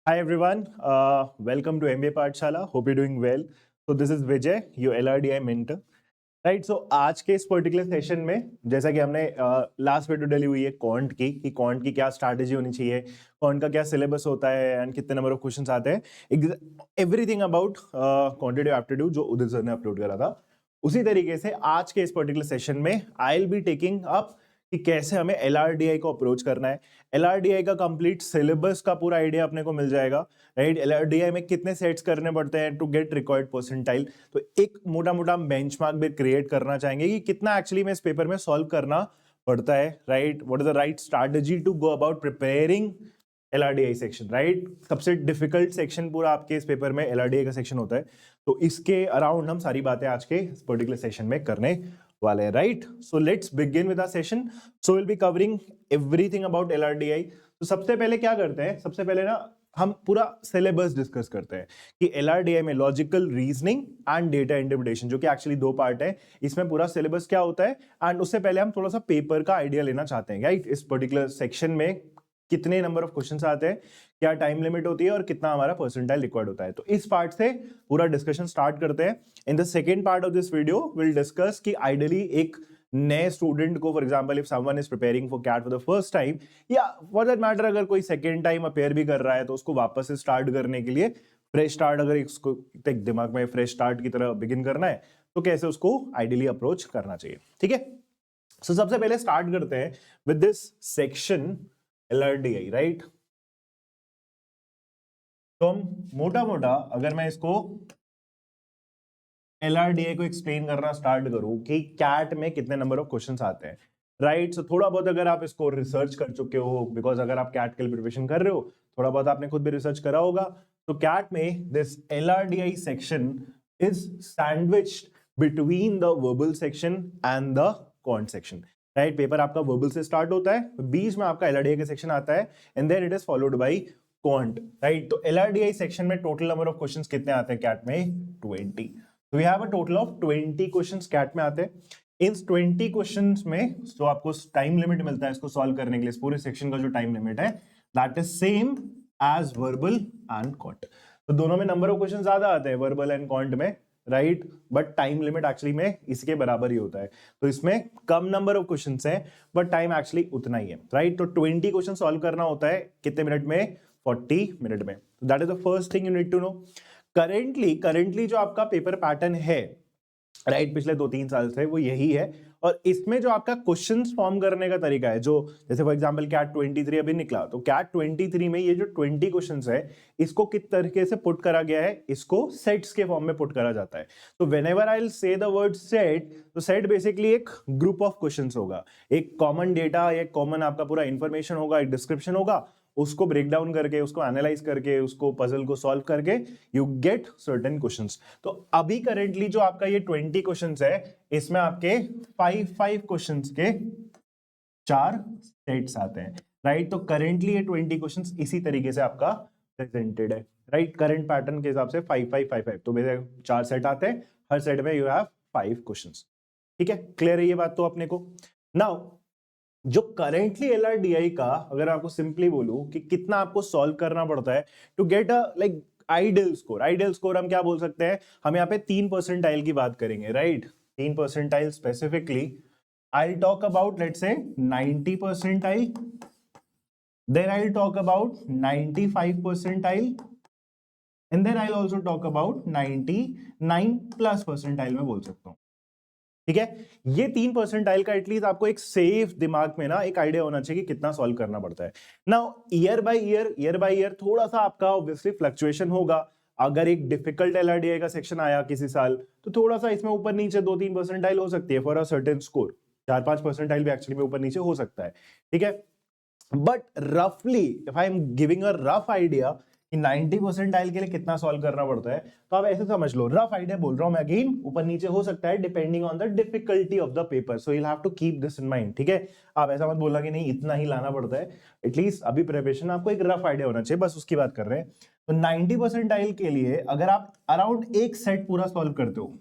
Hi everyone, welcome to MBA पाठशाला. Hope you're doing well. So this is Vijay, your LRDI mentor. Right so आज के इस particular session में जैसा कि हमने लास्ट वीडियो डाली हुई है क्वांट की कि क्वांट की क्या स्ट्रैटेजी होनी चाहिए, क्वांट का क्या सिलेबस होता है एंड कितने नंबर ऑफ क्वेश्चंस आते हैं, एवरीथिंग अबाउट क्वांटिटेटिव एप्टीट्यूड जो उदित सर ने अपलोड करा था. उसी तरीके से आज के इस पर्टिकुलर सेशन में I will be taking up कि कैसे हमें एलआरडीआई को अप्रोच करना है. एलआरडीआई का कंप्लीट सिलेबस का पूरा आइडिया अपने को मिल जाएगा. राइट, एलआरडीआई में कितने सेट्स करने पड़ते हैं टू गेट रिक्वायर्ड परसेंटाइल. तो एक मोटा मोटा बेंचमार्क भी क्रिएट करना चाहेंगे कि कितना एक्चुअली में इस पेपर में सॉल्व करना पड़ता है. Right, what is the right strategy to go about preparing LRDI section. Right, सबसे डिफिकल्ट सेक्शन पूरा आपके इस पेपर में एलआरडीआई का सेक्शन होता है. तो इसके अराउंड हम सारी बातें आज के इस पर्टिकुलर सेशन में करने वाले हैं. Right, so let's begin with our session. So will be covering everything about LRDI. तो सबसे पहले क्या करते हैं, सबसे पहले ना हम पूरा सिलेबस डिस्कस करते हैं कि एलआरडीआई में logical reasoning and data interpretation जो कि एक्चुअली दो पार्ट है, इसमें पूरा सिलेबस क्या होता है. एंड उससे पहले हम थोड़ा सा पेपर का आइडिया लेना चाहते हैं. राइट, इस पर्टिकुलर सेक्शन में कितने नंबर ऑफ क्वेश्चंस आते हैं, क्या टाइम लिमिट होती है और कितना हमारा परसेंटाइल रिक्वायर्ड होता है. तो इस पार्ट से पूरा डिस्कशन स्टार्ट करते हैं. In the second part of this video will discuss कि आइडियली एक नए स्टूडेंट को, for example if someone is preparing for CAT for the first time या फॉर दैट मैटर अगर कोई सेकेंड टाइम अपेयर भी कर रहा है तो उसको वापस से स्टार्ट करने के लिए फ्रेश स्टार्ट, अगर इसको दिमाग में फ्रेश स्टार्ट की तरह बिगिन करना है तो कैसे उसको आइडियली अप्रोच करना चाहिए. ठीक है, सो सबसे पहले स्टार्ट करते हैं with this section LRDI. Right, तो हम मोटा मोटा अगर मैं इसको एलआरडीआई को एक्सप्लेन करना स्टार्ट करूं कि कैट में कितने नंबर ऑफ क्वेश्चंस आते हैं. राइट, सो थोड़ा बहुत अगर आप इसको रिसर्च कर चुके हो, बिकॉज अगर आप कैट के लिए प्रिपरेशन कर रहे हो थोड़ा बहुत आपने खुद भी रिसर्च करा होगा. तो कैट में this LRDI section is sandwiched between the verbal section and the quant section. Right, paper आपका वर्बल से स्टार्ट होता है, बीच में आपका एलआरडीआई का सेक्शन आता है and then it is followed by quant. Right, तो एलआरडीआई सेक्शन में टोटल नंबर ऑफ क्वेश्चंस कितने आते हैं कैट में? 20. तो we have a total of 20 questions CAT में आते हैं. इन 20 क्वेश्चंस में तो आपको टाइम लिमिट मिलता है इसको सॉल्व करने के लिए. इस पूरे सेक्शन का जो टाइम लिमिट है that is same as verbal and quant. तो दोनों में नंबर ऑफ क्वेश्चन ज्यादा आते हैं वर्बल एंड क्वांट में. Right, but time limit actually में इसके बराबर ही होता है. तो इसमें कम नंबर ऑफ क्वेश्चंस हैं बट टाइम एक्चुअली उतना ही है. राइट, तो 20 क्वेश्चन सॉल्व करना होता है कितने मिनट में? 40 मिनट में. That is the first thing you need to know. Currently जो आपका पेपर पैटर्न है, राइट, पिछले 2-3 साल से वो यही है. और इसमें जो आपका क्वेश्चंस फॉर्म करने का तरीका है, जो जैसे फॉर एग्जांपल कैट 23 अभी निकला, तो कैट 23 में ये जो 20 क्वेश्चंस है इसको किस तरीके से पुट करा गया है, इसको सेट्स के फॉर्म में पुट करा जाता है. तो whenever I will say the word set, तो सेट बेसिकली एक ग्रुप ऑफ क्वेश्चंस होगा, एक कॉमन डेटा, एक कॉमन आपका पूरा इंफॉर्मेशन होगा, एक डिस्क्रिप्शन होगा, उसको ब्रेक डाउन करके, उसको एनालाइज करके, उसको पजल को सॉल्व करके यू गेट सर्टेन क्वेश्चंस. तो अभी करेंटली जो आपका ये 20 क्वेश्चंस है इसमें आपके 5 क्वेश्चंस के 4 सेट्स आते हैं. राइट, तो करेंटली ये 20 क्वेश्चंस इसी तरीके से आपका प्रेजेंटेड है. राइट, करंट पैटर्न के हिसाब से 5 तो मेरे 4 सेट आते हैं, हर सेट में यू हैव 5 क्वेश्चंस. ठीक है, क्लियर है ये बात तो अपने को. नाउ जो करेंटली एलआरडीआई का, अगर आपको सिंपली बोलूं कि कितना आपको सॉल्व करना पड़ता है to get a like ideal score. Ideal score हम क्या बोल सकते हैं, हम यहाँ पे 3 परसेंटाइल की बात करेंगे. Right, 3 percentile specifically I talk about let's say 90 percentile, then I talk about 95 percentile and then I also talk about 99 plus percentile में बोल सकता हूं. ठीक है, ये 3 परसेंटाइल का एटलीस्ट आपको एक सेफ दिमाग में ना एक आइडिया होना चाहिए कि कितना सॉल्व करना पड़ता है. नाउ ईयर बाय ईयर थोड़ा सा आपका ऑब्वियसली फ्लक्चुएशन होगा. अगर एक डिफिकल्ट एलआरडीआई का सेक्शन आया किसी साल तो थोड़ा सा इसमें ऊपर नीचे 2-3 परसेंटाइल हो सकती है for a certain score. 4-5 percentile भी एक्चुअली में ऊपर नीचे हो सकता है. ठीक है, बट रफली if I am giving a rough idea कि 90 परसेंटाइल के लिए कितना सॉल्व करना पड़ता है, तो आप ऐसे समझ लो, रफ आइडिया बोल रहा हूं मैं, अगेन ऊपर नीचे हो सकता है depending on the difficulty of the paper. So you have to keep this in mind. ठीक है, आप ऐसा मत बोलना कि नहीं इतना ही लाना पड़ता है. एटलीस्ट अभी प्रिपरेशन आपको एक रफ आइडिया होना चाहिए, बस उसकी बात कर रहे हैं. तो 90 परसेंटाइल के लिए अगर आप अराउंड एक सेट पूरा सॉल्व करते हो,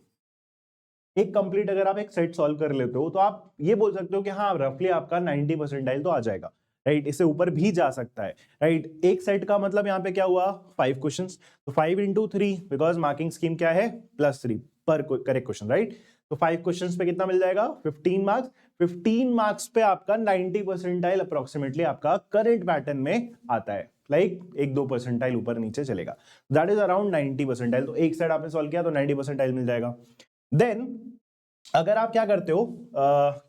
एक कंप्लीट अगर आप एक सेट सॉल्व कर लेते हो, तो आप ये बोल सकते हो कि हाँ रफली आपका 90 परसेंटाइल तो आ जाएगा. राइट, इससे ऊपर भी जा सकता है, राइट। एक सेट का मतलब यहाँ पे क्या हुआ, 5 क्वेश्चंस, तो 5 इंटू 3, बिकॉज मार्किंग स्कीम क्या है, +3 पर करेक्ट क्वेश्चन, राइट। तो 5 क्वेश्चंस पे कितना मिल जाएगा, 15 मार्क्स। 15 मार्क्स पे आपका 90 परसेंटाइल अप्रोक्सीमेटली आपका करंट पैटर्न में आता है, लाइक 1-2 परसेंटाइल ऊपर नीचे चलेगा, दैट इज अराउंड 90 परसेंटाइल। तो एक सेट आपने सॉल्व किया तो 90 परसेंटाइल मिल जाएगा। देन अगर आप क्या करते हो,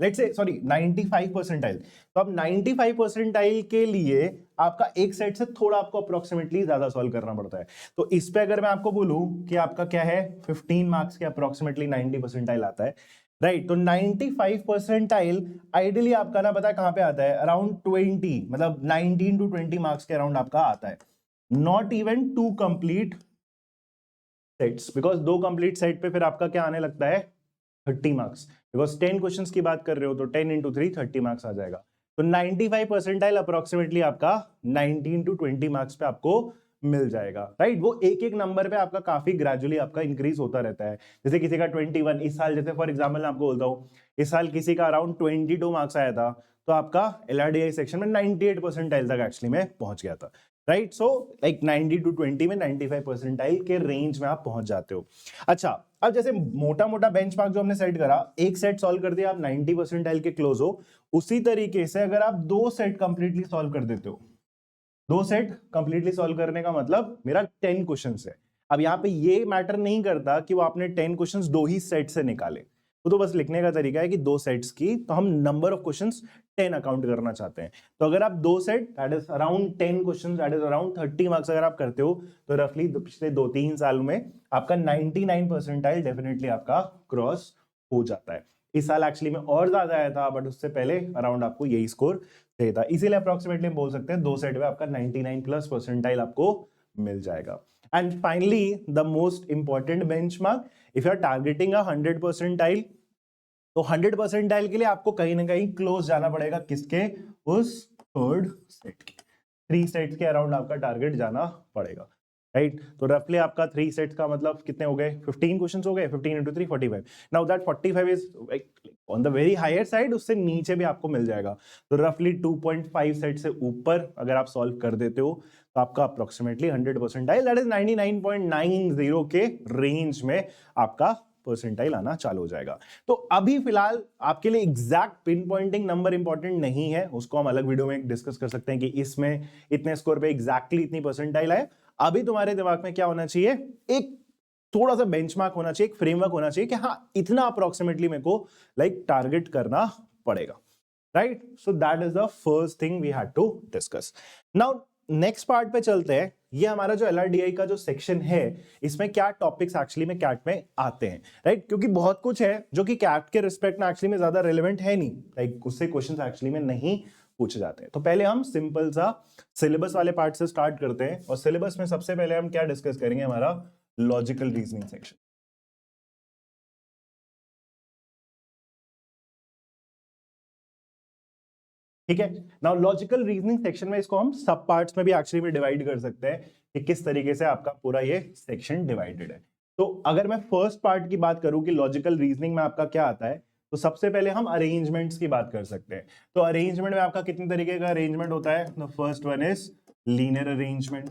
लेट्स से सॉरी 95 परसेंटाइल, तो अब 95 परसेंटाइल के लिए आपका एक सेट से थोड़ा आपको अप्रोक्सीमेटली ज्यादा सॉल्व करना पड़ता है। तो इस पे अगर मैं आपको बोलूं कि आपका क्या है, 15 मार्क्स के अप्रोक्सीमेटली 90 परसेंटाइल आता है, राइट। तो 95 परसेंटाइल आइडियली आपका ना पता है कहां पे आता है, अराउंड 20, मतलब 19 to 20 मार्क्स के अराउंड आपका आता है, not even 2 complete sets, because 2 complete set पे फिर आपका क्या आने लगता है, 30 मार्क्स, बिकॉज 10 क्वेश्चंस की बात कर रहे हो तो 10 इंटू 3 30 मार्क्स आ जाएगा। तो 95 परसेंटाइल अप्रोक्सीमेटली आपका 19 to 20 मार्क्स पे आपको मिल जाएगा, राइट। वो एक एक नंबर पे आपका काफी ग्रेजुअली आपका इंक्रीज होता रहता है। जैसे किसी का 21 इस साल, जैसे फॉर एग्जांपल मैं आपको बोलता हूँ, इस साल किसी का अराउंड 22 मार्क्स आया था, तो आपका LRDI सेक्शन में 98 परसेंटाइल तक एक्चुअली में पहुंच गया था, राइट। सो लाइक 90 to 20 में 95 परसेंटाइल के रेंज में आप पहुंच जाते हो। अच्छा, अब जैसे मोटा मोटा बेंचमार्क जो हमने सेट करा, एक सेट सॉल्व कर दिया आप 90 परसेंटाइल के क्लोज हो, उसी तरीके से अगर आप 2 सेट कंप्लीटली सॉल्व कर देते हो, 2 सेट कंप्लीटली सॉल्व करने का मतलब मेरा 10 क्वेश्चंस है। अब यहाँ पे ये मैटर नहीं करता कि वो आपने 10 क्वेश्चंस 2 ही सेट से निकाले, वो तो बस लिखने का तरीका है कि 2 सेट्स की, तो हम नंबर ऑफ क्वेश्चंस 10 अकाउंट करना चाहते हैं। तो अगर आप 2 set that is around 10 questions, that is around 30 marks अगर आप करते हो, तो रफली पिछले 2-3 साल में आपका 99 परसेंटाइल डेफिनेटली आपका क्रॉस हो जाता है। इस साल एक्चुअली में और ज्यादा आया था, बट उससे पहले अराउंड आपको यही स्कोर चाहिए था, इसीलिए अप्रोक्सीमेटली बोल सकते हैं 2 सेट में आपका 99 प्लस परसेंटाइल आपको मिल जाएगा। And finally the most important benchmark, if you are targeting a 100 percentile, तो 100 परसेंटाइल के लिए आपको कहीं ना कहीं क्लोज जाना पड़ेगा, किसके, उस थर्ड सेट के, 3 सेट्स के अराउंड आपका टारगेट जाना पड़ेगा, राइट। तो रफली आपका 3 सेट्स का मतलब कितने हो गए, 15 क्वेश्चंस हो गए, 15 into 3 45। Now that 45 is on the very higher side, उससे नीचे भी आपको मिल जाएगा। तो रफली 2.5 सेट से ऊपर अगर आप सॉल्व कर देते हो, तो आपका अप्रोक्सीमेटली 100 परसेंटाइल, दैट इज 99.90 के रेंज में आपका परसेंटाइल आना चालू हो जाएगा। तो अभी फिलहाल आपके लिए exact pin pointing number important नहीं है, उसको हम अलग वीडियो में डिस्कस कर सकते हैं कि इसमें इतने स्कोर पे एग्जैक्टली इतनी परसेंटाइल आए। अभी तुम्हारे दिमाग में क्या होना चाहिए, एक थोड़ा सा बेंचमार्क होना चाहिए, एक फ्रेमवर्क होना चाहिए कि हाँ इतना अप्रोक्सीमेटली मेरे को लाइक टारगेट करना पड़ेगा, right. So that is the first thing we had to discuss. Now next part पे चलते हैं। ये हमारा जो LRDI का जो सेक्शन है, इसमें क्या टॉपिक्स एक्चुअली में कैट में आते हैं, राइट। क्योंकि बहुत कुछ है जो कि कैट के रिस्पेक्ट में एक्चुअली में ज्यादा रेलेवेंट है नहीं, लाइक उससे क्वेश्चंस एक्चुअली में नहीं पूछे जाते हैं। तो पहले हम सिंपल सा सिलेबस वाले पार्ट से स्टार्ट करते हैं, और सिलेबस में सबसे पहले हम क्या डिस्कस करेंगे, हमारा लॉजिकल रीजनिंग सेक्शन। ठीक है, नाउ लॉजिकल रीजनिंग सेक्शन में इसको हम सब पार्ट्स में भी एक्चुअली में डिवाइड कर सकते हैं कि किस तरीके से आपका पूरा ये सेक्शन डिवाइडेड है। तो अगर मैं फर्स्ट पार्ट की बात करूं कि लॉजिकल रीजनिंग में आपका क्या आता है, तो सबसे पहले हम अरेंजमेंट्स की बात कर सकते हैं। तो अरेंजमेंट में आपका कितने तरीके का अरेंजमेंट होता है, the first one is linear arrangement.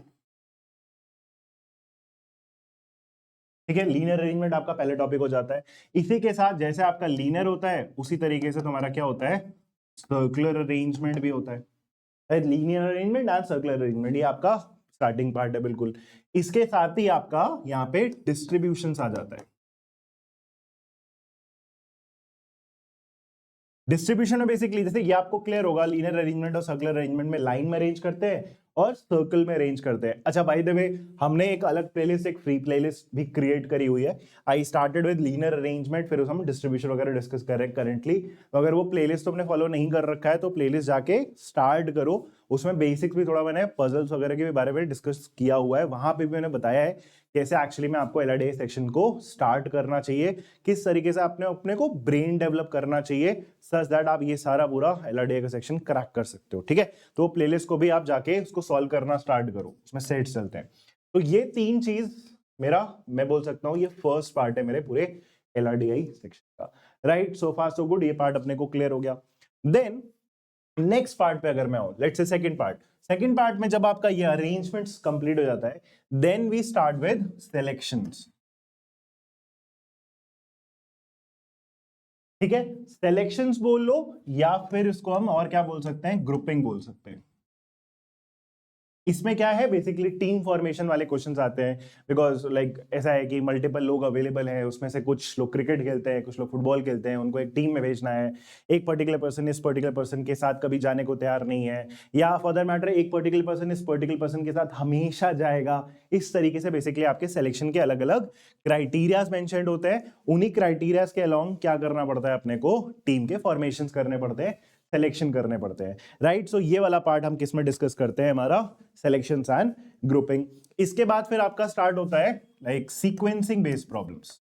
ठीक है, लीनियर अरेंजमेंट आपका पहले टॉपिक हो जाता है। इसी के साथ जैसे आपका लीनियर होता है, उसी तरीके से तुम्हारा क्या होता है, सर्कुलर अरेंजमेंट भी होता है। Linear arrangement and circular arrangement, ये आपका स्टार्टिंग पार्ट है बिल्कुल। इसके साथ ही आपका यहाँ पे डिस्ट्रीब्यूशन आ जाता है। डिस्ट्रीब्यूशन में बेसिकली जैसे ये आपको क्लियर होगा, लीनियर अरेंजमेंट और सर्कुलर अरेंजमेंट में लाइन में अरेंज करते हैं और सर्कल में अरेंज करते हैं। अच्छा बाय द वे, हमने एक अलग प्लेलिस्ट, एक फ्री प्लेलिस्ट भी क्रिएट करी हुई है। I started with linear arrangement, फिर हम डिस्ट्रीब्यूशन वगैरह डिस्कस कर रहे हैं करेंटली। तो अगर वो प्लेलिस्ट तुमने फॉलो नहीं कर रखा है, तो प्लेलिस्ट जाके स्टार्ट करो, उसमें बेसिक्स भी थोड़ा मैंने पजल्स वगैरह के बारे में डिस्कस किया हुआ है, वहां पे भी मैंने बताया है कैसे एक्चुअली में आपको LRDI सेक्शन को स्टार्ट करना चाहिए, किस तरीके से आपने अपने को ब्रेन डेवलप करना चाहिए, सच दैट आप ये सारा पूरा LRDI का सेक्शन क्रैक कर सकते हो। ठीक है, तो प्लेलिस्ट को भी आप जाके उसको सॉल्व करना स्टार्ट करो, उसमें सेट्स चलते हैं। तो ये 3 चीज मेरा, मैं बोल सकता हूँ ये फर्स्ट पार्ट है मेरे पूरे LRDI सेक्शन का, राइट। सो फार सो गुड, ये पार्ट अपने को क्लियर हो गया। देन नेक्स्ट पार्ट पे अगर मैं आऊं, लेट्स से सेकंड पार्ट में जब आपका ये अरेंजमेंट्स कंप्लीट हो जाता है, then we start with selections. ठीक है, सिलेक्शंस बोल लो या फिर इसको हम और क्या बोल सकते हैं, ग्रुपिंग बोल सकते हैं। इसमें क्या है, बेसिकली टीम फॉर्मेशन वाले क्वेश्चंस आते हैं, बिकॉज लाइक ऐसा है कि मल्टीपल लोग अवेलेबल हैं, उसमें से कुछ लोग क्रिकेट खेलते हैं, कुछ लोग फुटबॉल खेलते हैं, उनको एक टीम में भेजना है, एक पर्टिकुलर पर्सन इस पर्टिकुलर पर्सन के साथ कभी जाने को तैयार नहीं है, या फॉर दैट मैटर एक पर्टिकुलर पर्सन इस पर्टिकुलर पर्सन के साथ हमेशा जाएगा। इस तरीके से बेसिकली आपके सिलेक्शन के अलग अलग क्राइटेरियाज मेंशन्ड होते हैं। उन्हीं क्राइटेरियाज के अलोंग क्या करना पड़ता है, अपने को टीम के फॉर्मेशन करने पड़ते हैं, सिलेक्शन करने पड़ते हैं, राइट। सो ये वाला पार्ट हम किस में डिस्कस करते हैं, हमारा सिलेक्शंस एंड ग्रुपिंग। इसके बाद फिर आपका स्टार्ट होता है like sequencing based problems.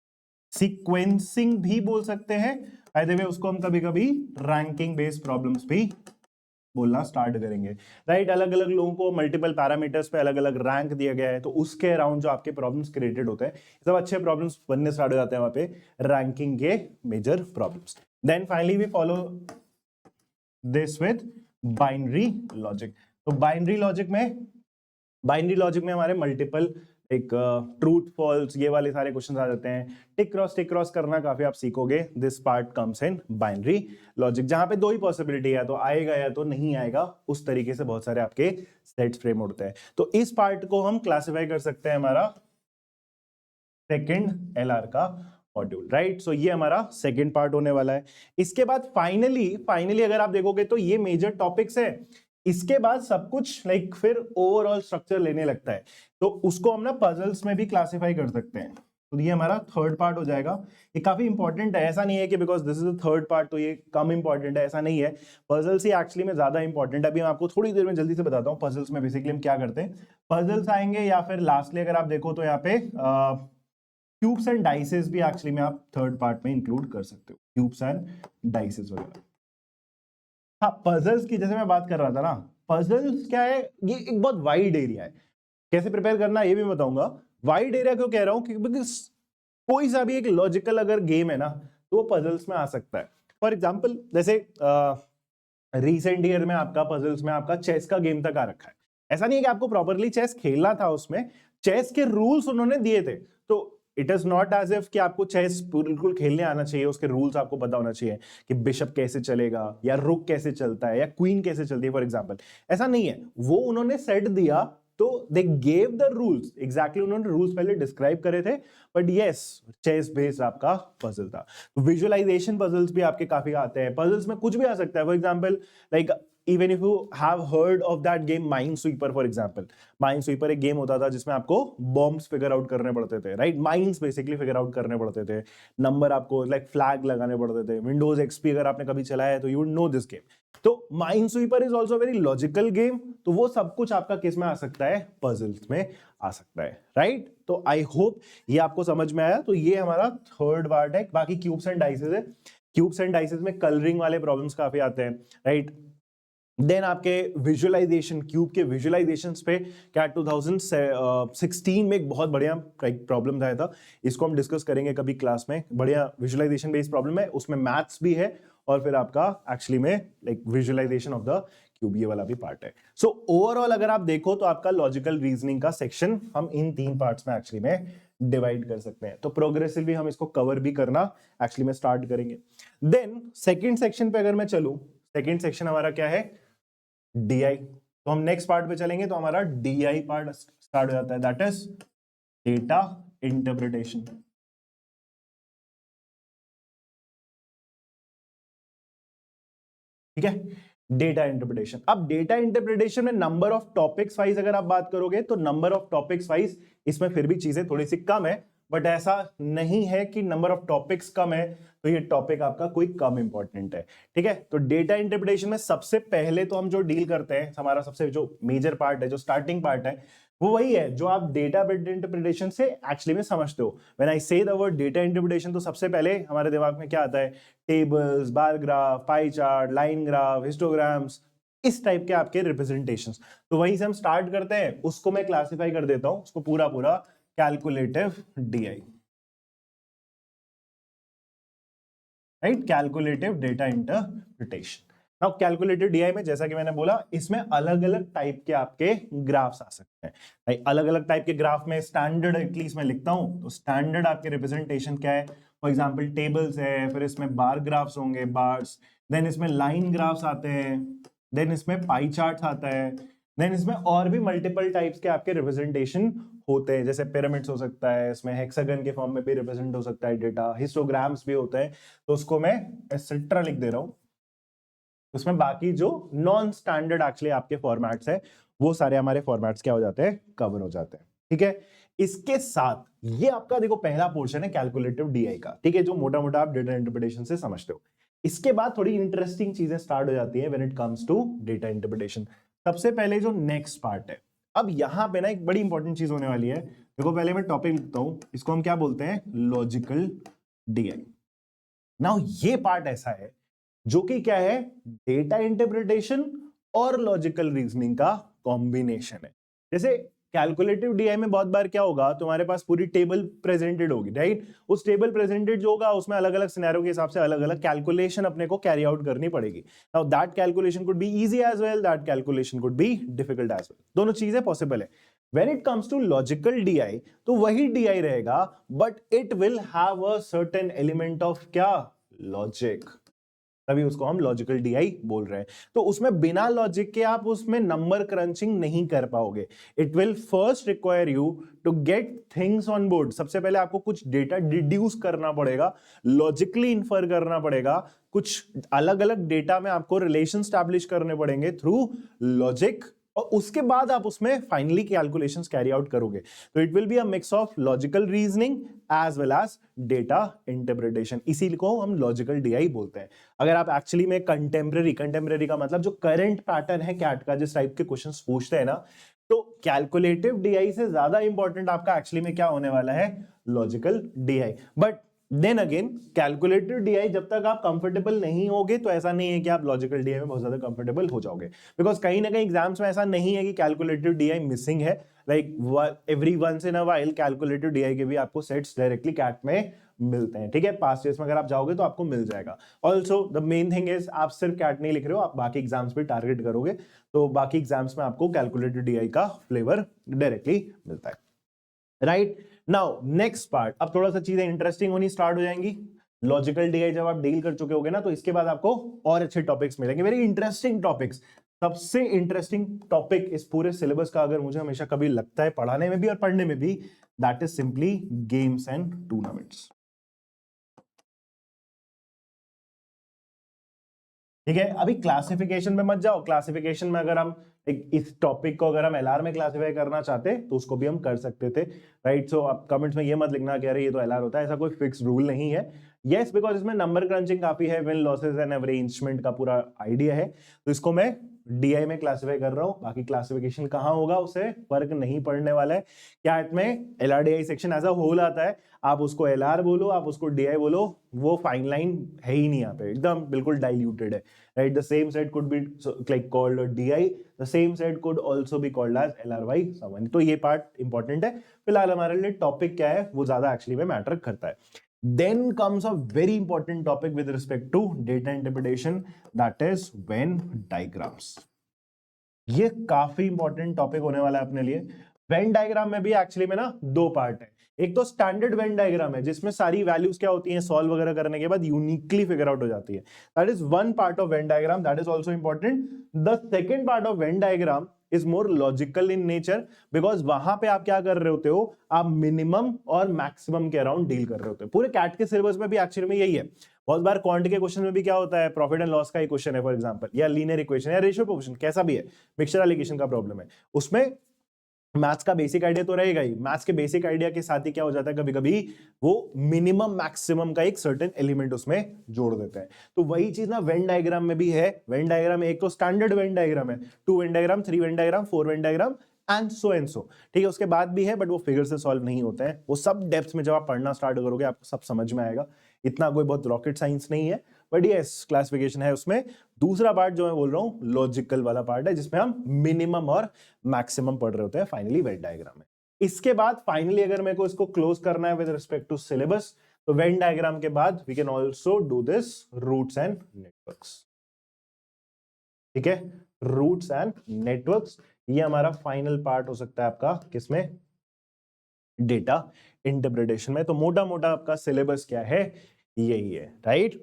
Sequencing भी बोल सकते हैं, बाय द वे उसको हम कभी कभी रैंकिंग बेस्ड प्रॉब्लम्स भी बोलना स्टार्ट करेंगे, राइट। अलग अलग लोगों को मल्टीपल पैरामीटर्स पे अलग अलग रैंक दिया गया है, तो उसके अराउंड जो आपके प्रॉब्लम्स क्रिएटेड होते हैं, सब अच्छे प्रॉब्लम्स बनने स्टार्ट हो जाते हैं वहां पे, रैंकिंग के major problems. Then finally we follow this with binary logic. तो बाइनरी लॉजिक में हमारे मल्टीपल एक ट्रूथ फॉल्स ये वाले सारे क्वेश्चंस आ जाते हैं। टिक क्रॉस करना काफी आप सीखोगे। This part comes in binary logic, जहां पे दो ही पॉसिबिलिटी है, तो आएगा या तो नहीं आएगा, उस तरीके से बहुत सारे आपके सेट्स फ्रेम उठते हैं। तो इस पार्ट को हम क्लासिफाई कर सकते हैं हमारा सेकेंड एलआर का मॉड्यूल, राइट। सो ये हमारा सेकेंड पार्ट होने वाला है। इसके बाद फाइनली अगर आप देखोगे तो ये मेजर टॉपिक्स है। इसके बाद सब कुछ लाइक फिर ओवरऑल स्ट्रक्चर लेने लगता है, तो उसको हम ना पजल्स में भी क्लासिफाई कर सकते हैं। तो ये हमारा थर्ड पार्ट हो जाएगा। ये काफी इंपॉर्टेंट है, ऐसा नहीं है कि because this is the third part तो ये कम इंपॉर्टेंट है, ऐसा नहीं है। पजल्स ही एक्चुअली में ज्यादा इंपॉर्टेंट है। अभी मैं आपको थोड़ी देर में जल्दी से बताता हूँ पजल्स में बेसिकली हम क्या करते हैं। पजल्स आएंगे, या फिर लास्टली अगर आप देखो तो यहाँ पे क्यूब्स एंड डाइसेस भी एक्चुअली में आप थर्ड पार्ट में इंक्लूड कर सकते हो, क्यूब्स एंड डाइसेस वगैरह। हाँ, पजल्स की जैसे मैं बात कर रहा था ना, पजल्स क्या है, ये एक बहुत वाइड एरिया है। कैसे प्रिपेयर करना ये भी बताऊंगा। वाइड एरिया क्यों कह रहा हूं, क्योंकि कोई सा भी एक लॉजिकल अगर गेम है ना, तो वो पजल्स में आ सकता है। फॉर एग्जाम्पल जैसे रिसेंट ईयर में आपका पजल्स में आपका चेस का गेम तक आ रखा है। ऐसा नहीं है कि आपको प्रॉपरली चेस खेलना था, उसमें चेस के रूल्स उन्होंने दिए थे। तो it is not as if कि आपको चेस बिल्कुल खेलने आना चाहिए, उसके रूल्स आपको पता होना चाहिए कि बिशप कैसे चलेगा, या रुक कैसे चलता है, या क्वीन कैसे चलती है, फॉर एग्जाम्पल। ऐसा नहीं है, वो उन्होंने सेट दिया, तो they gave the rules exactly, उन्होंने रूल्स पहले डिस्क्राइब करे थे, बट यस चेस बेस्ड आपका पजल था। विजुअलाइजेशन पजल्स भी आपके काफी आते हैं। पजल्स में कुछ भी आ सकता है, for example like even if you have heard of that game minesweeper, for example minesweeper एक गेम होता था जिसमें आपको बॉम्ब्स फिगर आउट करने पड़ते थे, right. Mines basically figure out करने पड़ते थे, नंबर आपको लाइक फ्लैग लगाने पड़ते थे। विंडोज एक्सपी अगर आपने कभी चलाया है तो you would know this game. तो minesweeper is also very logical game. तो वो सब कुछ आपका किस में आ सकता है, पजल्स में आ सकता है, राइट। तो आई होप ये आपको समझ में आया। तो ये हमारा थर्ड पार्ट है। बाकी क्यूब्स एंड डाइसेस है। क्यूब्स एंड डाइसेस में कलरिंग वाले प्रॉब्लम्स काफी आते हैं, राइट। देन आपके विजुअलाइजेशन, क्यूब के विजुअलाइजेशन पे क्या 2016 में एक बहुत बढ़िया प्रॉब्लम आया था, इसको हम डिस्कस करेंगे कभी क्लास में। बढ़िया विजुअलाइजेशन बेस्ड प्रॉब्लम है, उसमें मैथ्स भी है और फिर आपका एक्चुअली में like visualization of the cube, ये वाला भी पार्ट है। सो ओवरऑल अगर आप देखो तो आपका लॉजिकल रीजनिंग का सेक्शन हम इन 3 पार्ट्स में एक्चुअली में डिवाइड कर सकते हैं। तो प्रोग्रेसिवली हम इसको कवर भी करना एक्चुअली में स्टार्ट करेंगे। देन सेकेंड सेक्शन पे अगर मैं चलूं, सेकेंड सेक्शन हमारा क्या है, डीआई। तो हम नेक्स्ट पार्ट पे चलेंगे, तो हमारा डीआई पार्ट स्टार्ट हो जाता है, दैट इज डेटा इंटरप्रिटेशन। ठीक है, डेटा इंटरप्रिटेशन। अब डेटा इंटरप्रिटेशन में नंबर ऑफ टॉपिक्स वाइज अगर आप बात करोगे तो नंबर ऑफ टॉपिक्स वाइज इसमें फिर भी चीजें थोड़ी सी कम है, बट ऐसा नहीं है कि नंबर ऑफ टॉपिक्स कम है तो ये टॉपिक आपका कोई कम इंपॉर्टेंट है। ठीक है, तो डेटा इंटरप्रिटेशन में सबसे पहले तो हम जो डील करते हैं, हमारा सबसे जो मेजर पार्ट है, जो स्टार्टिंग पार्ट है, वो वही है जो आप डेटा इंटरप्रिटेशन से एक्चुअली में समझते हो। व्हेन आई से द वर्ड डेटा इंटरप्रिटेशन, तो सबसे पहले हमारे दिमाग में क्या आता है, tables, bar graph, pie chart, line graph, histograms, इस टाइप के आपके रिप्रेजेंटेशंस। तो वहीं से हम स्टार्ट करते हैं, उसको मैं क्लासिफाई कर देता हूं, उसको पूरा पूरा calculative DI, right, calculative data interpretation. Now calculated DI में जैसा कि मैंने बोला, इसमें अलग अलग टाइप के आपके ग्राफ्स आ सकते हैं। अलग अलग टाइप के ग्राफ में स्टैंडर्ड एटलीस्ट मैं लिखता हूं, तो स्टैंडर्ड आपके रिप्रेजेंटेशन क्या है? फॉर एग्जांपल टेबल्स है, फिर इसमें बार ग्राफ्स होंगे, बार्स, देन इसमें लाइन ग्राफ्स आते हैं, देन इसमें पाई चार्ट्स आता है, देन इसमें और भी मल्टीपल टाइप्स के आपके रिप्रेजेंटेशन होते हैं, जैसे पिरामिड्स हो सकता है, इसमें हेक्सागन के फॉर्म में भी रिप्रेजेंट हो सकता है डेटा, हिस्टोग्राम्स भी होते हैं, तो उसको मैं एटसेट्रा लिख दे रहा हूं। उसमें बाकी जो नॉन स्टैंडर्ड एक्चुअली आपके फॉर्मेट्स है, वो सारे हमारे फॉर्मेट्स क्या हो जाते हैं? कवर हो जाते हैं। ठीक है, इसके साथ ये आपका देखो पहला पोर्शन है कैलकुलेटिव डीआई का, ठीक है, जो मोटा मोटा आप डेटा इंटरप्रिटेशन से समझते हो। इसके बाद थोड़ी इंटरेस्टिंग चीजें स्टार्ट हो जाती है when it comes to data interpretation. सबसे पहले जो नेक्स्ट पार्ट है, अब यहां पे ना एक बड़ी इंपॉर्टेंट चीज होने वाली है। देखो पहले मैं टॉपिक लिखता हूं, इसको हम क्या बोलते हैं? Logical DI. नाउ ये पार्ट ऐसा है जो कि क्या है? डेटा इंटरप्रिटेशन और लॉजिकल रीजनिंग का कॉम्बिनेशन है। जैसे कैलकुलेटिव डीआई में बहुत बार क्या होगा, तुम्हारे पास पूरी टेबल प्रेजेंटेड होगी, राइट? उस टेबल प्रेजेंटेड जो होगा उसमें अलग अलग सिनेरियो के हिसाब से अलग अलग कैलकुलेशन अपने को कैरी आउट करनी पड़ेगी। Now that calculation could be easy as well, that calculation could be difficult as well, दोनों चीजें पॉसिबल है। When it comes to logical DI, तो वही DI रहेगा, but it will have a certain element of क्या? Logic, तभी उसको हम लॉजिकल डीआई बोल रहे हैं। तो उसमें बिना लॉजिक के आप उसमें नंबर क्रंचिंग नहीं कर पाओगे। It will first require you to get things on board. सबसे पहले आपको कुछ डेटा डिड्यूस करना पड़ेगा, लॉजिकली इन्फर करना पड़ेगा, कुछ अलग अलग डेटा में आपको रिलेशन स्टैब्लिश करने पड़ेंगे थ्रू लॉजिक, और उसके बाद आप उसमें फाइनली कैलकुलेशंस कैरी आउट करोगे। तो it will be a mix of logical reasoning as well as data interpretation, इसी को हम लॉजिकल डीआई बोलते हैं। अगर आप एक्चुअली में कंटेम्परेरी का मतलब जो करंट पैटर्न है कैट का, जिस टाइप के क्वेश्चंस पूछते हैं ना, तो कैलकुलेटिव डीआई से ज्यादा इंपॉर्टेंट आपका एक्चुअली में क्या होने वाला है? Logical DI. But then again calculative DI जब तक आप कंफर्टेबल नहीं होगे, तो ऐसा नहीं है कि आप लॉजिकल डीआई में बहुत ज्यादा कंफर्टेबल हो जाओगे, बिकॉज कहीं ना कहीं एग्जाम्स में ऐसा नहीं है कि कैलकुलेटिव डीआई मिसिंग है। Like every once in a while calculative DI के भी आपको सेट्स डायरेक्टली कैट में मिलते हैं। ठीक है, पास्ट ईयर्स में अगर आप जाओगे तो आपको मिल जाएगा। Also the main thing is आप सिर्फ कैट नहीं लिख रहे हो, आप बाकी एग्जाम्स भी टारगेट करोगे, तो बाकी एग्जाम्स में आपको कैलकुलेटिव डीआई का फ्लेवर डायरेक्टली मिलता है, राइट? नाउ नेक्स्ट पार्ट, अब थोड़ा सा चीजें इंटरेस्टिंग होनी स्टार्ट हो जाएंगी। लॉजिकल डीआई जब आप डील कर चुके होगे ना, तो इसके बाद आपको और अच्छे टॉपिक्स मिलेंगे, वेरी इंटरेस्टिंग टॉपिक्स। सबसे इंटरेस्टिंग टॉपिक इस पूरे सिलेबस का, अगर मुझे हमेशा कभी लगता है पढ़ाने में भी और पढ़ने में भी, that is simply games and tournaments. ठीक है, अभी क्लासिफिकेशन में मत जाओ। क्लासिफिकेशन में अगर हम इस टॉपिक को अगर हम एलआर में क्लासिफाई करना चाहते तो उसको भी हम कर सकते थे, राइट? सो अब कमेंट्स में ये मत लिखना कि अरे ये तो एलआर होता है, ऐसा कोई फिक्स रूल नहीं है। यस, बिकॉज इसमें नंबर क्रंचिंग काफी है, विन लॉसेस एंड अरेंजमेंट का पूरा आइडिया है, तो इसको मैं डीआई में क्लासिफाई कर रहा हूं। बाकी क्लासिफिकेशन कहां होगा उससे फर्क नहीं पड़ने वाला है। कैट में LRDI section as a whole आता है, आप उसको एलआर बोलो, आप उसको डीआई बोलो, वो फाइन लाइन है ही नहीं यहाँ पे, एकदम बिल्कुल डाइल्यूटेड है, right? The same set could be like called DI, the same set could also be called as LRY someone. तो ये पार्ट इंपॉर्टेंट है। फिलहाल हमारे लिए टॉपिक क्या है वो ज्यादा एक्चुअली में मैटर करता है। Then comes a very important topic with respect to data interpretation, that is Venn diagrams. ये काफी इंपॉर्टेंट टॉपिक होने वाला है अपने लिए। वेन डायग्राम में भी एक्चुअली में ना दो पार्ट है। एक तो स्टैंडर्ड वेन डायग्राम है जिसमें सारी वैल्यूज क्या होती हैं, सॉल्व वगैरह करने के बाद यूनिकली फिगर आउट हो जाती है। That is one part of Venn diagram, that is also important. The second part of Venn diagram is more logical in nature, because वहां पे आप क्या कर रहे होते हो, आप मिनिमम और मैक्सिमम के अराउंड डील कर रहे होते हो। पूरे कैट के सिलेबस में भी एक्चुअली में यही है। बहुत बार क्वांट के क्वेश्चन में भी क्या होता है, प्रॉफिट एंड लॉस का ही क्वेश्चन है फॉर एग्जांपल, या लीनियर इक्वेशन या रेशियो क्वेश्चन, कैसा भी है, मिक्सचर एलिगेशन का प्रॉब्लम है, उसमें मैथ्स का बेसिक आइडिया तो रहेगा ही। मैथ्स के बेसिक आइडिया के साथ ही क्या हो जाता है, कभी कभी वो मिनिमम मैक्सिमम का एक सर्टेन एलिमेंट उसमें जोड़ देते हैं। तो वही चीज ना वेन डायग्राम में भी है। वेन डायग्राम एक तो स्टैंडर्ड वेन डायग्राम है, 2 Venn diagram, 3 Venn diagram, 4 Venn diagram and so, ठीक है? उसके बाद भी है, बट वो फिगर से सॉल्व नहीं होते हैं। वो सब डेप्थ में जब आप पढ़ना स्टार्ट करोगे आपको सब समझ में आएगा। इतना कोई बहुत रॉकेट साइंस नहीं है, बट यस क्लासिफिकेशन है उसमें। दूसरा पार्ट जो मैं बोल रहा हूं लॉजिकल वाला पार्ट है, जिसमें हम मिनिमम और मैक्सिमम पढ़ रहे होते हैं फाइनली वेन डायग्राम में। इसके बाद फाइनली अगर मेरे को इसको क्लोज करना है विद रिस्पेक्ट टू सिलेबस, तो वेन डायग्राम के बाद we can also do this routes and networks. ठीक है, रूट्स एंड नेटवर्क्स, ये हमारा फाइनल पार्ट हो सकता है आपका किसमें, डेटा इंटरप्रिटेशन में। तो मोटा मोटा आपका सिलेबस क्या है, यही है, राइट।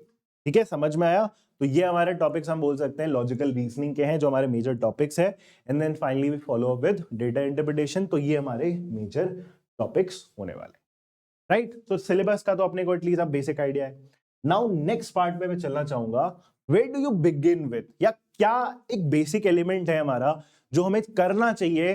ठीक है, समझ में आया। तो ये हमारे टॉपिक्स हम बोल सकते हैं लॉजिकल रीजनिंग के हैं, जो हमारे मेजर टॉपिक्स है। And then finally we follow up with data interpretation. तो ये हमारे मेजर टॉपिक्स होने वाले, राइट। तो सिलेबस का तो अपने को एटलीस्ट आप बेसिक आइडिया है। नाउ नेक्स्ट पार्ट पे मैं चलना चाहूंगा, where do you begin with, या क्या एक बेसिक एलिमेंट है हमारा जो हमें करना चाहिए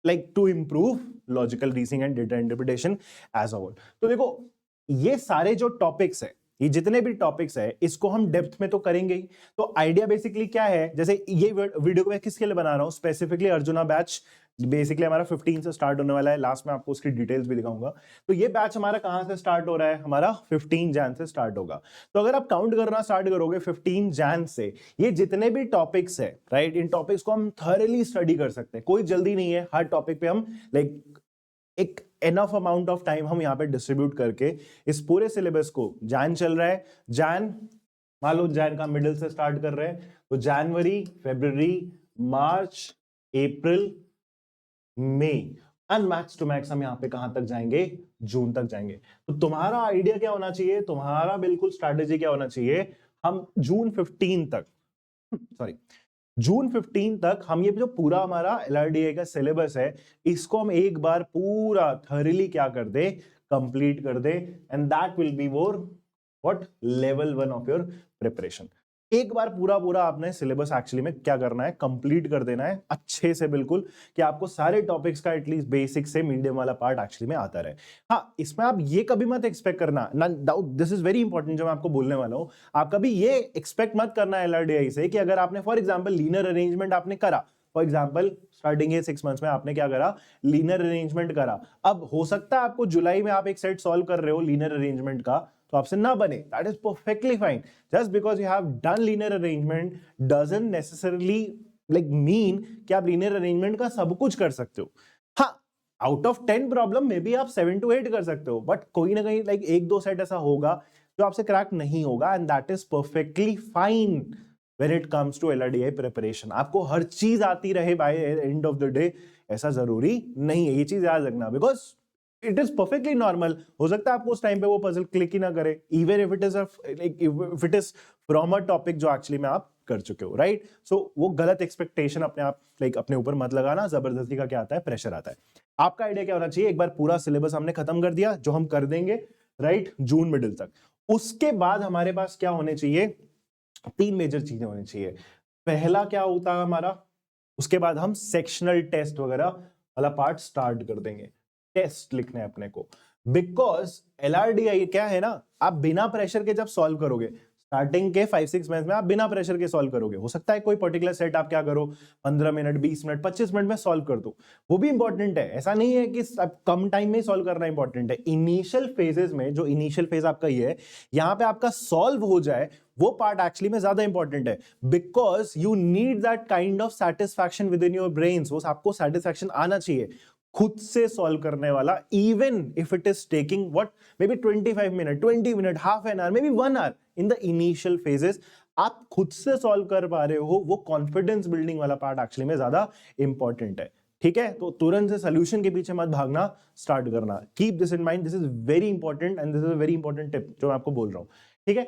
like to improve logical reasoning and data interpretation as a whole. तो देखो, ये सारे जो टॉपिक्स है, ये जितने भी टॉपिक्स है, इसको हम डेप्थ में तो करेंगे ही। तो आइडिया बेसिकली क्या है, जैसे ये वीडियो मैं किसके लिए बना रहा हूं, स्पेसिफिकली अर्जुना बैच बेसिकली हमारा 15 से स्टार्ट होने वाला है। लास्ट में आपको उसकी डिटेल्स भी दिखाऊंगा। तो ये बैच हमारा कहां से स्टार्ट हो रहा है, हमारा 15 जैन से स्टार्ट होगा। तो अगर आप काउंट करना स्टार्ट करोगे 15 जैन से, ये जितने भी टॉपिक्स है, राइट, इन टॉपिक्स को हम थॉरली स्टडी कर सकते हैं। कोई जल्दी नहीं है, हर टॉपिक पे हम लाइक एक एनफ अमाउंट ऑफ टाइम हम यहाँ पे डिस्ट्रीब्यूट करके इस पूरे सिलेबस को, जैन चल रहा है, जैन मान लो जैन का मिडिल से स्टार्ट कर रहे हैं, तो जनवरी, फरवरी, मार्च, अप्रैल, मई, एंड मैक्स टू मैक्स हम यहाँ पे कहां तक जाएंगे, जून तक जाएंगे। तो तुम्हारा आइडिया क्या होना चाहिए, तुम्हारा बिल्कुल स्ट्रैटेजी क्या होना चाहिए, हम जून 15 तक सॉरी जून 15 तक हम ये जो पूरा हमारा LRDA का सिलेबस है, इसको हम एक बार पूरा थॉरली क्या कर दे, कंप्लीट कर दे। And that will be your what, level 1 of your preparation. एक बार पूरा पूरा आपने सिलेबस एक्चुअली में क्या करना है, कंप्लीट कर देना है अच्छे से, बिल्कुल, कि आपको सारे टॉपिक्स का एटलीस्ट बेसिक से मीडियम वाला पार्ट एक्चुअली में आता रहे। हाँ, इसमें आप ये कभी मत एक्सपेक्ट करना, ना doubt, this is very important जो मैं आपको बोलने वाला हूं, आप कभी ये एक्सपेक्ट मत करना LRDI से कि अगर आपने फॉर एग्जाम्पल लीनियर अरेंजमेंट आपने करा, फॉर एग्जाम्पल स्टार्टिंग के 6 मंथ्स में आपने क्या करा, लीनियर अरेंजमेंट करा। अब हो सकता है आपको जुलाई में आप एक सेट सॉल्व कर रहे हो लीनियर अरेंजमेंट का, तो आपसे ना बने, that is perfectly fine. Just because you have done linear arrangement doesn't necessarily like mean कि आप लीनियर अरेंजमेंट का सब कुछ कर सकते हो। हाँ, आउट ऑफ 10 प्रॉब्लम में भी आप 7 to 8 कर सकते हो, बट कोई ना कहीं लाइक एक दो सेट ऐसा होगा जो आपसे क्रैक नहीं होगा, and that is perfectly fine when it comes to LRDI preparation. आपको हर चीज आती रहे by end of the day, ऐसा जरूरी नहीं है, ये चीज याद रखना, because it is perfectly normal. हो सकता है आपको उस टाइम पे वो पजल क्लिक ही ना करे, even if it is from a topic जो एक्चुअली में आप कर चुके हो, राइट। सो वो गलत एक्सपेक्टेशन अपने आप लाइक अपने ऊपर मत लगाना, जबरदस्ती का क्या आता है, प्रेशर आता है। आपका आइडिया क्या होना चाहिए, एक बार पूरा सिलेबस हमने खत्म कर दिया, जो हम कर देंगे, राइट, जून मिडिल तक। उसके बाद हमारे पास क्या होने चाहिए, 3 मेजर चीजें होनी चाहिए। पहला क्या होता है हमारा, उसके बाद हम सेक्शनल टेस्ट वगैरह वाला पार्ट स्टार्ट कर देंगे, टेस्ट लिखने अपने को। बिकॉज LRDI क्या है ना, आप बिना प्रेशर के जब सॉल्व करोगे, स्टार्टिंग के 5-6 मंथ्स में आप बिना प्रेशर के सॉल्व करोगे, हो सकता है कोई पर्टिकुलर सेट आप क्या करो 15 मिनट, 20 मिनट, 25 मिनट में सॉल्व कर दो, वो भी इंपॉर्टेंट है। ऐसा नहीं है कि कम टाइम में सॉल्व करना इंपॉर्टेंट है। इनिशियल फेजेस में, जो इनिशियल फेज आपका ये है, यहां पे आपका सॉल्व हो जाए, वो पार्ट एक्चुअली में ज्यादा इंपॉर्टेंट है, because you need that kind of satisfaction with in your brains. वो आपको सेटिस्फैक्शन आना चाहिए खुद से सॉल्व करने वाला, even if it is taking what may be 25 minute, 20 minute, half an hour, may be 1 hour in the initial phases, आप खुद से सॉल्व कर पा रहे हो, वो कॉन्फिडेंस बिल्डिंग वाला पार्ट एक्चुअली में ज्यादा इंपॉर्टेंट है। ठीक है, तो तुरंत से सोल्यूशन के पीछे मत भागना, स्टार्ट करना। Keep this in mind, this is very important and this is a very important tip जो मैं आपको बोल रहा हूं। ठीक है,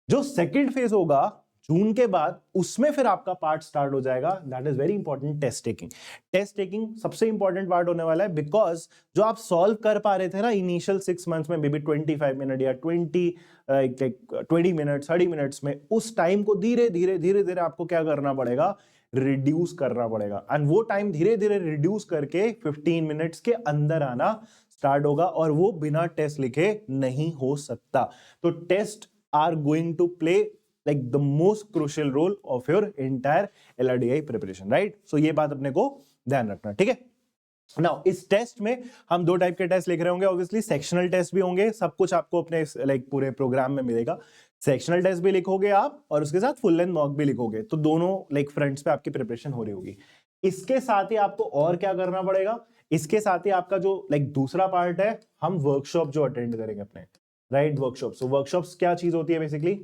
जो सेकंड फेज होगा जून के बाद, उसमें फिर आपका पार्ट स्टार्ट हो जाएगा, that is very important, test taking. Test taking सबसे इंपॉर्टेंट पार्ट होने वाला है, बिकॉज जो आप सॉल्व कर पा रहे थे ना इनिशियल 6 मंथ्स में, मे बी 25 मिनट या 20 मिनट, 30 मिनट्स में, उस टाइम को धीरे धीरे धीरे धीरे आपको क्या करना पड़ेगा, रिड्यूस करना पड़ेगा। एंड वो टाइम धीरे धीरे रिड्यूस करके 15 मिनट्स के अंदर आना स्टार्ट होगा, और वो बिना टेस्ट लिखे नहीं हो सकता। तो test are going to play like the most crucial role of your entire LRDI preparation, right? So ये बात अपने को ध्यान रखना, ठीक है। नाउ इस टेस्ट में हम 2 टाइप के टेस्ट लिख रहे होंगे, ऑब्वियसली सेक्शनल टेस्ट भी होंगे, सब कुछ आपको अपने लाइक पूरे प्रोग्राम में मिलेगा। सेक्शनल टेस्ट भी लिखोगे आप, और उसके साथ फुल लेंथ मॉक भी लिखोगे, तो दोनों लाइक फ्रंट्स पे आपकी प्रिपरेशन हो रही होगी। इसके साथ ही आपको और क्या करना पड़ेगा, इसके साथ ही आपका जो लाइक दूसरा पार्ट है, हम वर्कशॉप जो अटेंड करेंगे अपने, राइट, वर्कशॉप। सो वर्कशॉप्स क्या चीज होती है बेसिकली,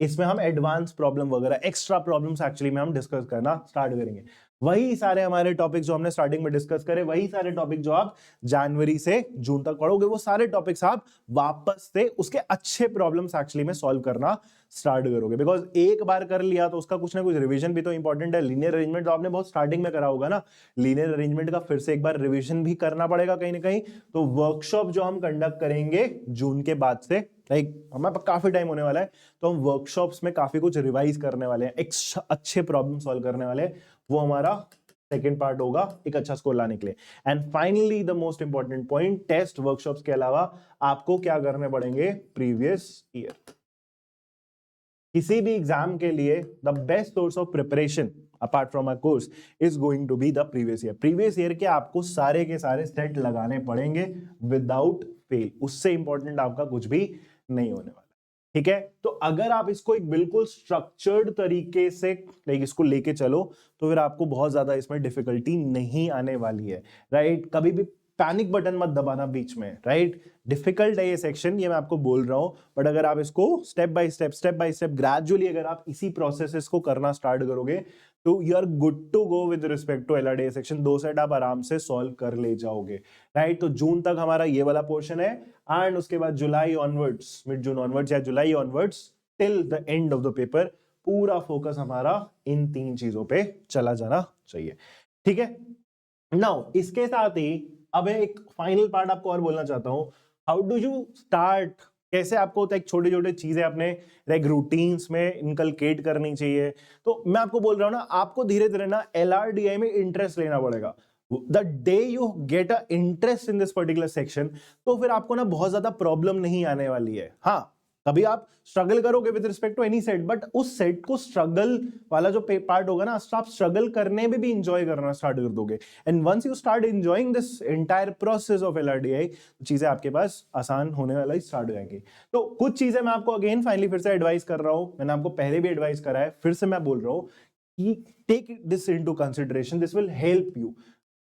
इसमें हम एडवांस प्रॉब्लम वगैरह एक्स्ट्रा प्रॉब्लम्स एक्चुअली में हम डिस्कस करना स्टार्ट करेंगे। वही सारे हमारे टॉपिक जो हमने स्टार्टिंग में डिस्कस करे, वही सारे टॉपिक जो आप जनवरी से जून तक पढ़ोगे, वो सारे टॉपिक्स आप वापस से उसके अच्छे प्रॉब्लम्स एक्चुअली में सॉल्व करना स्टार्ट करोगे। बिकॉज एक बार कर लिया तो उसका कुछ ना कुछ रिवीजन भी तो इंपॉर्टेंट है। लीनियर अरेंजमेंट तो आपने बहुत स्टार्टिंग में करा होगा ना, लीनियर अरेंजमेंट का फिर से एक बार रिवीजन भी करना पड़ेगा कहीं ना कहीं। तो वर्कशॉप जो हम कंडक्ट करेंगे जून के बाद से, लाइक हमारे पास काफी टाइम होने वाला है, तो हम वर्कशॉप्स में काफी कुछ रिवाइज करने वाले हैं, एक अच्छे प्रॉब्लम सॉल्व करने वाले हैं। वो हमारा सेकेंड पार्ट होगा एक अच्छा स्कोर लाने के लिए। And finally the most important point, test workshops के अलावा आपको क्या करने पड़ेंगे, प्रीवियस ईयर। किसी भी एग्जाम के लिए the best source of preparation apart from a course is going to be the previous year. Previous year के आपको सारे के सारे सेट लगाने पड़ेंगे विदाउट फेल, उससे इंपॉर्टेंट आपका कुछ भी नहीं होने वाला। ठीक है, तो अगर आप इसको एक बिल्कुल स्ट्रक्चर्ड तरीके से इसको लेके चलो तो फिर आपको बहुत ज्यादा इसमें डिफिकल्टी नहीं आने वाली है, राइट। कभी भी पैनिक बटन मत दबाना बीच में, राइट। डिफिकल्ट है ये सेक्शन, ये मैं आपको बोल रहा हूं, बट अगर आप इसको स्टेप बाय स्टेप ग्रेजुअली अगर आप इसी प्रोसेस को करना स्टार्ट करोगे तो you are good to go with respect to LRDA section. 2 set आप आराम से सॉल्व कर ले जाओगे, राइट। तो जून तक हमारा ये वाला पोर्शन है, एंड उसके बाद July onwards, mid June onwards या July onwards till the end of the paper पूरा फोकस हमारा इन 3 चीजों पे चला जाना चाहिए। ठीक है, नाउ इसके साथ ही अब एक फाइनल पार्ट आपको और बोलना चाहता हूं, हाउ डू यू स्टार्ट, कैसे आपको एक छोटे छोटे चीजें अपने लाइक रूटीन्स में इनकलकेट करनी चाहिए। तो मैं आपको बोल रहा हूं ना, आपको धीरे धीरे ना एलआरडीआई में इंटरेस्ट लेना पड़ेगा। The day you get a interest in this particular section, तो फिर आपको ना बहुत ज्यादा प्रॉब्लम नहीं आने वाली है। हाँ, कभी आप स्ट्रगल करोगे with respect to any set, but उस सेट को स्ट्रगल वाला जो पार्ट होगा ना, आप स्ट्रगल करने में भी इंजॉय करना स्टार्ट कर दोगे। And once you start enjoying this entire process of LRDI, चीजें आपके पास आसान होने वाला ही स्टार्ट हो जाएंगी। तो कुछ चीजें मैं आपको अगेन फाइनली फिर से एडवाइस कर रहा हूं, मैंने आपको पहले भी एडवाइस करा है, फिर से मैं बोल रहा हूं कि take this into consideration, this will help you,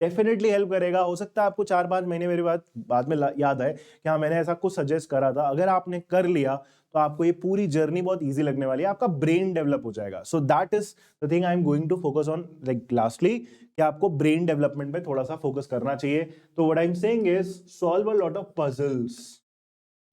definitely help करेगा। हो सकता है आपको 4-5 महीने मेरी बात बाद में याद आए कि हाँ मैंने ऐसा कुछ सजेस्ट करा था, अगर आपने कर लिया तो आपको ये पूरी जर्नी बहुत इजी लगने वाली है, आपका ब्रेन डेवलप हो जाएगा। So that is the thing I am going to focus on, like lastly, कि आपको ब्रेन डेवलपमेंट पे थोड़ा सा फोकस करना चाहिए। तो what I am saying is solve a lot of puzzles.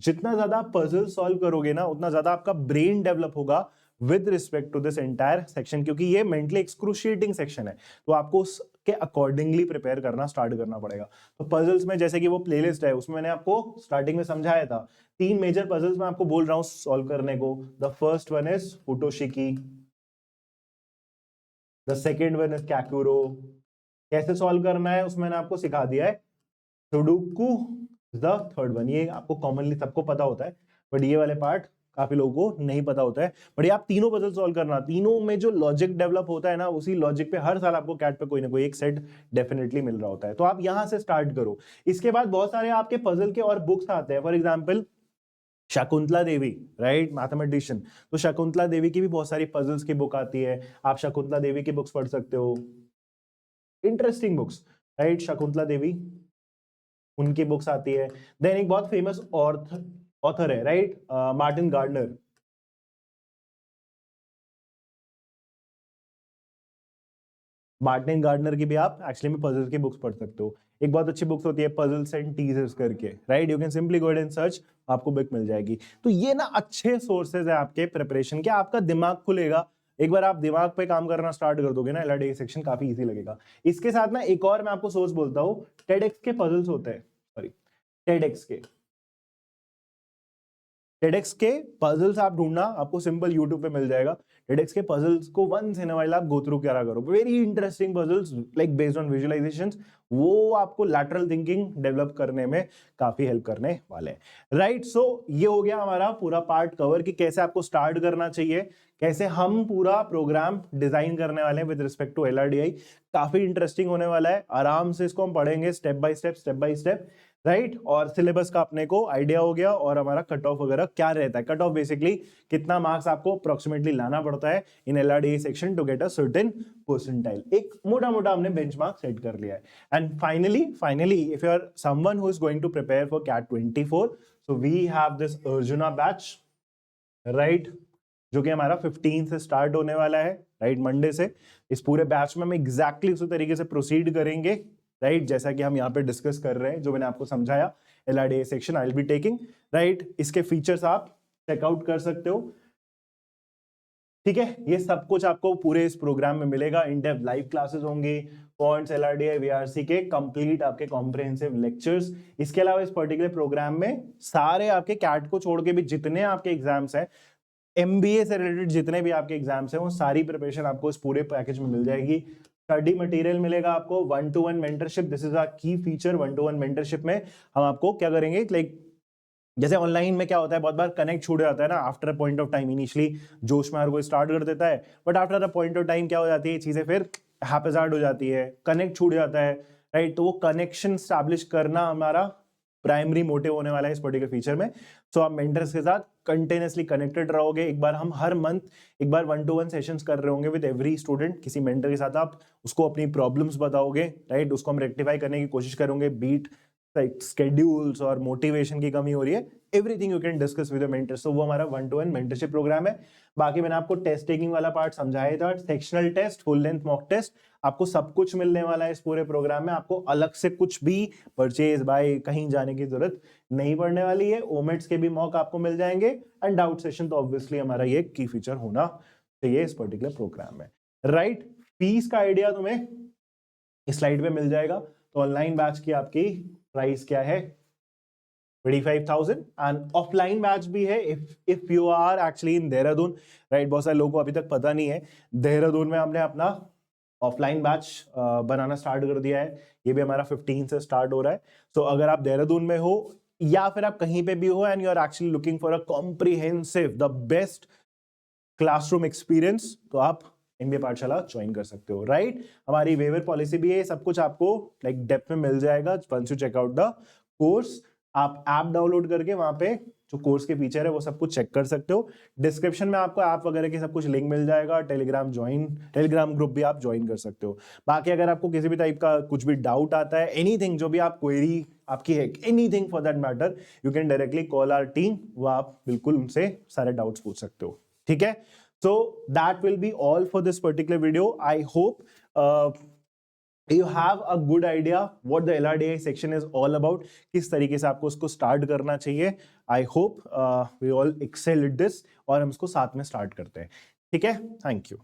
जितना ज्यादा आप पजल सॉल्व करोगे ना, उतना ज्यादा आपका ब्रेन डेवलप होगा with respect to this entire section, क्योंकि ये मेंटली एक्सक्रूशिएटिंग सेक्शन है, तो आपको उसके अकॉर्डिंगली प्रिपेयर करना स्टार्ट करना पड़ेगा। तो पजल्स में जैसे कि वो प्लेलिस्ट है, उसमें मैंने आपको स्टार्टिंग में समझाया था, 3 मेजर पजल्स मैं आपको बोल रहा हूं सॉल्व करने को। The first one is Futoshiki, the second one is Kakuro, कैसे सॉल्व करना है उसमें मैंने आपको सिखा दिया है। सुडोकू द थर्ड वन, ये आपको कॉमनली सबको पता होता है, बट ये वाले पार्ट काफी लोगों को नहीं पता होता है। बट ये आप तीनों पजल सॉल्व करना, तीनों में जो लॉजिक डेवलप होता है ना, उसी लॉजिक पे हर साल आपको कैट पे कोई ना कोई एक सेट डेफिनेटली मिल रहा होता है, तो आप यहां से स्टार्ट करो। इसके बाद बहुत सारे आपके पजल के और बुक्स आते हैं, for example Shakuntala Devi, right, mathematician, तो शकुंतला देवी की भी बहुत सारी पजल्स की बुक आती है, आप शकुंतला देवी की बुक्स पढ़ सकते हो, interesting books, right. Shakuntala Devi, उनकी बुक्स आती है। देन एक बहुत फेमस ऑथर है, right, Martin Gardner, Martin Gardner की भी आप एक्चुअली में पजल्स की बुक्स पढ़ सकते हो। एक बहुत अच्छी बुक्स होती है पजल्स एंड टीजर्स करके, right, you can simply go and search, आपको बुक मिल जाएगी। तो ये ना अच्छे सोर्सेज है आपके प्रिपरेशन के, आपका दिमाग खुलेगा। एक बार आप दिमाग पे काम करना स्टार्ट कर दोगे ना, एलआरडीआई सेक्शन काफी इजी लगेगा। इसके साथ ना एक और मैं आपको सोर्स बोलता हूँ, टेडएक्स के पजल्स होते हैं, सॉरी, टेडएक्स के टेडेक्स के पजल्स आप ढूंढना, आपको सिंपल यूट्यूब पे मिल जाएगा। टेडेक्स के पजल्स को वंस इन अ व्हाइल आप गो थ्रू करा करो, very interesting puzzles like based on visualisations, वो आपको लैटरल थिंकिंग डेवलप करने में काफी हेल्प करने वाले हैं, राइट। सो ये हो गया हमारा पूरा पार्ट कवर कि कैसे आपको स्टार्ट करना चाहिए, कैसे हम पूरा प्रोग्राम डिजाइन करने वाले हैं विद रिस्पेक्ट टू एलआरडीआई। काफी इंटरेस्टिंग होने वाला है, आराम से इसको हम पढ़ेंगे स्टेप बाय स्टेप, राइट। और सिलेबस का अपने को आइडिया हो गया, और हमारा कट ऑफ वगैरह क्या रहता है, कट ऑफ बेसिकली कितना मार्क्स आपको अप्रोक्सीमेटली लाना पड़ता है in LRDI section to get a certain percentile, एक मोटा मोटा हमने बेंचमार्क सेट कर लिया है। And finally if you are someone who is going to prepare for CAT 24, so we have this Arjuna batch, right, जो कि हमारा 15 से स्टार्ट होने वाला है, राइट, मंडे से। इस पूरे बैच में हम एग्जैक्टली उसी तरीके से प्रोसीड करेंगे, राइट, जैसा कि हम यहाँ पे डिस्कस कर रहे हैं, जो मैंने आपको समझाया। LRDA section I will be taking, right. इसके फीचर्स आप चेकआउट कर सकते हो, ठीक है। ये सब कुछ आपको पूरे इस प्रोग्राम में मिलेगा। इन डेप्थ लाइव क्लासेस होंगे, पॉइंट्स, LRDA, VRC के कंप्लीट आपके कॉम्प्रिहेंसिव लेक्चर्स। इसके अलावा इस पर्टिकुलर प्रोग्राम में सारे आपके कैट को छोड़ के भी जितने आपके एग्जाम्स हैं, MBA से रिलेटेड जितने भी आपके एग्जाम्स हैं, वो सारी प्रिपरेशन आपको इस पूरे पैकेज में मिल जाएगी। स्टडी मटेरियल मिलेगा आपको, 1-to-1 mentorship, this is our key feature. 1-to-1 mentorship में हम आपको क्या करेंगे, लाइक जैसे ऑनलाइन में क्या होता है, बहुत बार कनेक्ट छूट जाता है ना, after a point of time. Initially जोश में हर कोई स्टार्ट कर देता है, but after a point of time क्या हो जाती है, चीजें फिर हैपेजार्ड हो जाती है, कनेक्ट छूट जाता है, राइट। तो वो कनेक्शन स्टैब्लिश करना हमारा प्राइमरी मोटिव होने वाला है इस पर्टिकुलर फीचर में। सो आप मेंटर्स के साथ कंटिन्यूअसली कनेक्टेड रहोगे। एक बार हम हर मंथ एक बार 1-to-1 सेशंस कर रहे होंगे विद एवरी स्टूडेंट। किसी मेंटर के साथ आप उसको अपनी प्रॉब्लम्स बताओगे, राइट, उसको हम रेक्टिफाई करने की कोशिश करेंगे। बीट स्केड्यूल्स और मोटिवेशन की कमी हो रही है, everything you can discuss with your mentor. So वो हमारा 1-to-1 मेंटरशिप प्रोग्राम है। बाकी मैंने आपको टेस्ट टेकिंग वाला पार्ट समझाया था, sectional test, full length mock test, आपको सब कुछ मिलने वाला है इस पूरे प्रोग्राम में। आपको अलग से कुछ भी परचेज बाय कहीं जाने की जरूरत नहीं पड़ने वाली है। ओमेट्स के भी मॉक आपको मिल जाएंगे, एंड डाउट सेशन तो ऑब्वियसली हमारा ये की फीचर होना चाहिए इस पर्टिकुलर प्रोग्राम में, राइट। फीस का आइडिया तुम्हें इस स्लाइड पे मिल जाएगा। तो ऑनलाइन बैच की आपकी प्राइस क्या है, 25,000, एंड ऑफलाइन बैच भी है if you are actually in Dehradun, right. बहुत सारे लोगों को अभी तक पता नहीं है, देहरादून में हमने अपना ऑफलाइन बैच बनाना स्टार्ट कर दिया है। ये भी हमारा 15 से स्टार्ट हो रहा है। सो अगर आप देहरादून में हो या फिर आप कहीं पे भी हो and you are actually looking for a comprehensive the best classroom experience, तो आप MBA पाठशाला ज्वाइन कर सकते हो, राइट। हमारी वेवर पॉलिसी भी है, सब कुछ आपको लाइक डेप्थ में मिल जाएगा once you check out the course. आप ऐप डाउनलोड करके वहां पे जो कोर्स के फीचर है वो सब कुछ चेक कर सकते हो। डिस्क्रिप्शन में आपको ऐप वगैरह की सब कुछ लिंक मिल जाएगा। टेलीग्राम ग्रुप भी आप ज्वाइन कर सकते हो। बाकी अगर आपको किसी भी टाइप का कुछ भी डाउट आता है, एनीथिंग जो भी आप क्वेरी आपकी है, anything for that matter, you can directly call our team, वो आप बिल्कुल उनसे सारे डाउट्स पूछ सकते हो, ठीक है। So that will be all for this particular video. I hope you have a good idea what the LRDA section is all about, किस तरीके से आपको उसको स्टार्ट करना चाहिए। I hope we all excel at this और हम इसको साथ में स्टार्ट करते हैं, ठीक है। Thank you.